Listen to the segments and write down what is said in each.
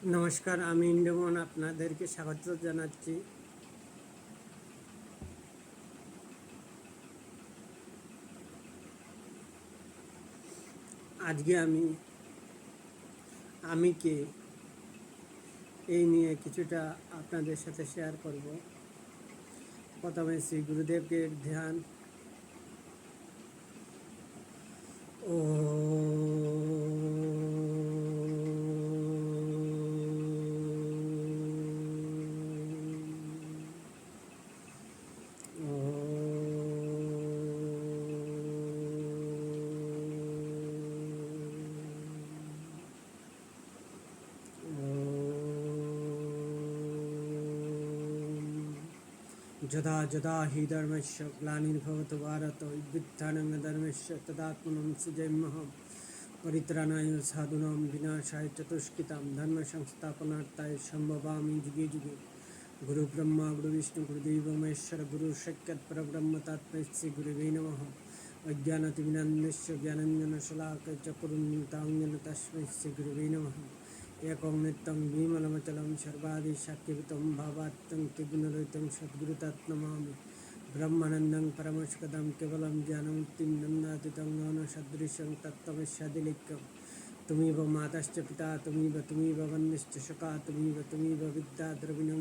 নমস্কার, আমি ইন্দ্রমোহন আপনাদেরকে স্বাগত জানাচ্ছি। আজকে আমি কে এই নিয়ে কিছুটা আপনাদের সাথে শেয়ার করব। প্রথমে শ্রী গুরুদেবকে ধ্যান। ও যদা যদা হি ধর্মস্য গ্লানির্ভবতু ভারত অভ্যুত্থাनं ধর্মস্য তদাত্মनं সৃজেম্যহम् পরিত্রাণায় সাধুনাং বিনাশায় চতুষ্কৃতাং ধর্ম সংস্থাপনার্থায় সম্ভবামি যুগে যুগে। গুরু ব্রহ্মা গুরু বিষ্ণু গুরুদেব মহেশ্বর গুরু সাক্ষাৎ পরব্রহ্ম তস্मै শ্রী গুরুবে নমঃ। অজ্ঞানতিমিরান্ধস্য জ্ঞানাঞ্জনশলাকয়া চক্ষুरुन्मीलितं येन तस्मै শ্রী গুরুবে নমঃ। একং নিত্যং বিমলমচলং সর্বাদি সাক্ষীভূতং ভাবাত্মং ত্রিগুণরহিतं সদ্গুরুতত্ত্বমামি। ব্রহ্মানন্দং পরমসুখদং কেবলং জ্ঞানমূর্তিং নন্দাতীतं জ্ঞানসদৃশং তত্ত্বমস্যাদিলেখ্যং। তুমিব মাতাশ্চ পিতা তুমিব বন্যশ্চ সখা তুমিব বিদ্যা দ্রবিণং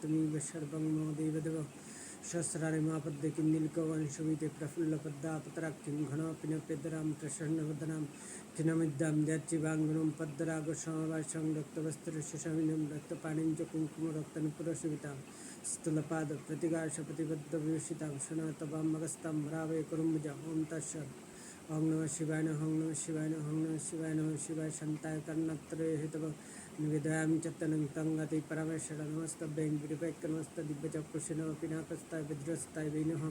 তুমিব সর্বং মম দেবদেব। সহস্রাণি মাপদ্যে কিন্নীলকবংশমিতে প্রফুল্লপদ্মাপতরাক্ষিং ঘনাপিনপ্যদরাম প্রসন্নবদনাম ক্ষীণমিদ্যাं দ্যর্চিবাঙ্গুরं পদ্মরাগসমভাষং রক্তবস্ত্রশশমিनं রক্তপাণিं চ কুঙ্কুমরক্তনুপুরশোভিতাं স্থূলপাদप्रतिगाशप्रतिबद्धविभूषितां सनातवामगस्तां भ्रावे कुरुम्भुजां। ॐ तत्सत्। ओं नमः शिवाय नमः। ओं नमः शिवाय नमः। ओं नमः शिवाय नमः। शिवाय शान्ताय कर्णत्रये हेतव निवेदयामि चत्तनं तं गति परमेश्वर नमस्तभ्यं विरूपैक्य नमस्त दिव्यचक्षुषे नमः पिनाकस्ताय विद्रस्ताय वै नमः।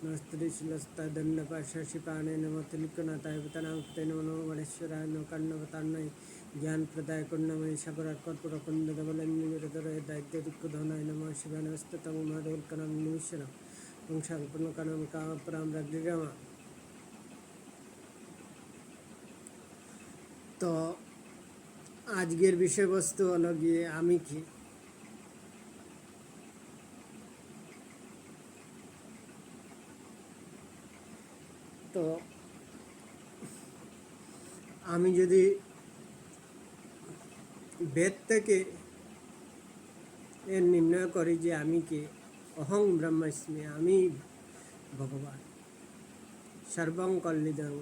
नमस्ते शिलस्ताय दण्डपाशाशिपाणे नमः त्रिलोकनाथाय वितनाकृते नमो नमः गणेश्वराय नमः कर्णवतान्नय ज्ञानप्रदाय कर्णमय सागरात् कर्पूरकुण्डधवलन्निविरधरे दैत्यदिक्कुधनाय नमः। शिवाय नमस्ततं माधवल्कनं निमिषनं वंशाल्पनकनं कामपरां रग्निरमा। তো আজকের বিষয়বস্তু হলো গিয়ে আমি কি। তো আমি যদি বেদ থেকে এর নির্ণয় করি যে আমি কি, অহং ব্রহ্মাস্মি, আমি ভগবান, সর্বং কল্লিদং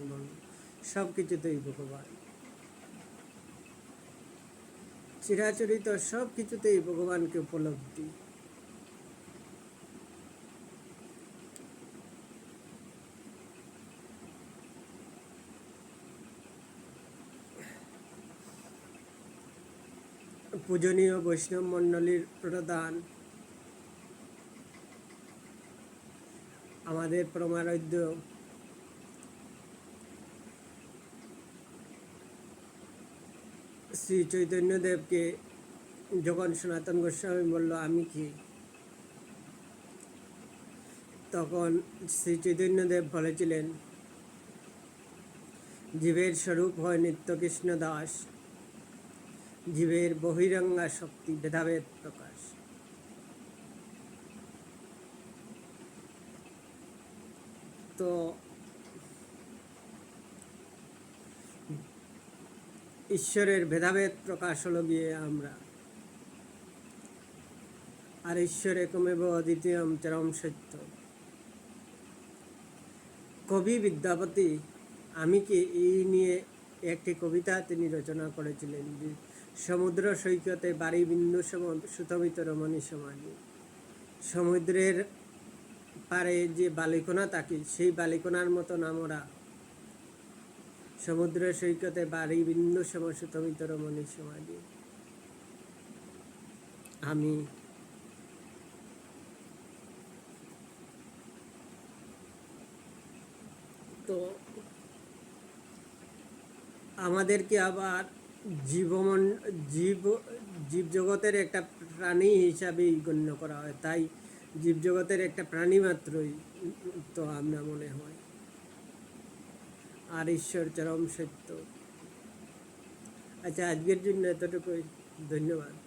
সব কিছুতেই ভগবান, চিরাচরিত সব কিছুতেই ভগবানকে উপলব্ধি। পূজনীয় বৈষ্ণব মণ্ডলীর প্রধান আমাদের পরমারাধ্য শ্রী চৈতন্যদেবকে যখন সনাতন গোস্বামী বলল আমি কি, তখন শ্রী চৈতন্যদেব বলেছিলেন জীবের স্বরূপ হয় নিত্য কৃষ্ণ দাস, জীবের বহিরঙ্গা শক্তি ভেদাভেদ প্রকাশ। তো ঈশ্বরের ভেদাভেদ প্রকাশ হলো গিয়ে আমরা, আর ঈশ্বর একমেব অদ্বিতীয়ম চরম সত্য। কবি বিদ্যাপতি আমি কি এই নিয়ে একটি কবিতা তিনি রচনা করেছিলেন যে সমুদ্র সৈকতে বাড়ি বিন্দু সম সুতমিত রমণী সমানি। সমুদ্রের পারে যে বালিকণা থাকে সেই বালিকণার মতন আমরা, সমুদ্র সৈকতে বাড়ি বিন্দু সম সুতমিত রমণী সমানি। আমি তো আমাদেরকে আবার জীবজগতের একটা প্রাণী হিসাবেই গণ্য করা হয়, তাই জীবজগতের একটা প্রাণী মাত্রই তো আমরা মনে হয়, আর ঈশ্বর চরম সত্য। আচ্ছা, আজকের জন্য এতটুকুই। ধন্যবাদ।